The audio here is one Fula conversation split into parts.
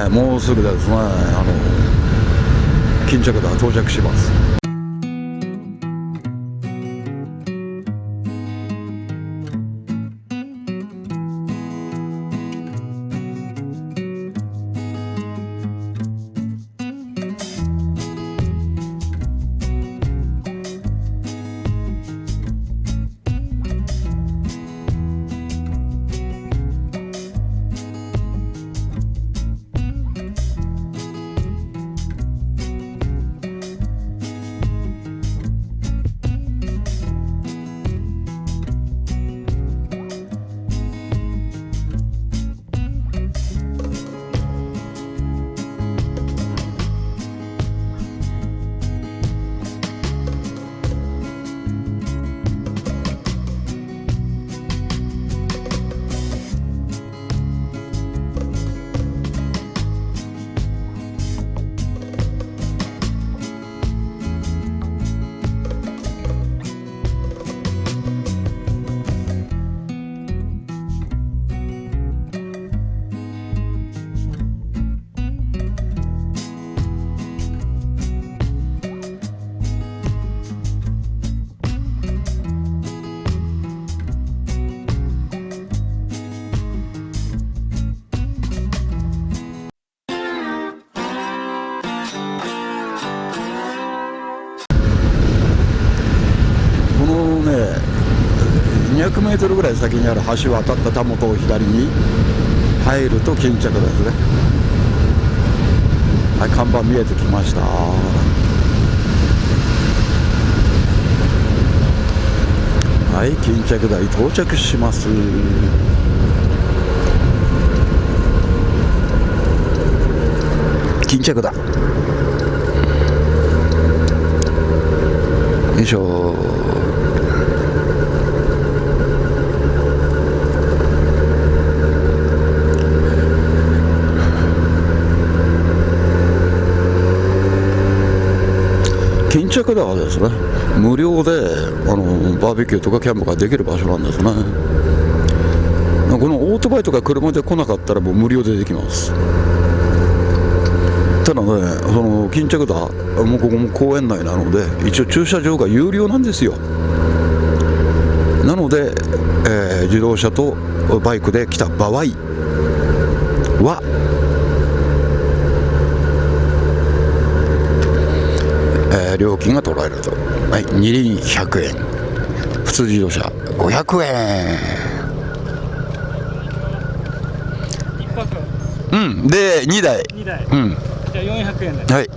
もうすぐですね、巾着田到着します。200メートルぐらい先にある橋を渡ったたもとを左に入ると巾着ですね。はい、看板見えてきました。はい、巾着台到着します。巾着だ。よいしょ。巾着田はですね、無料でバーベキューとかキャンプができる場所なんですね。このオートバイとか車で来なかったらもう無料でできます。ただね、その巾着田もうここも公園内なので一応駐車場が有料なんですよ。なので、自動車とバイクで来た場合は料金が取られると、はい、二輪100円、普通自動車500円。1泊、うんで2台、うん、じゃあ400円で、はい、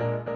す。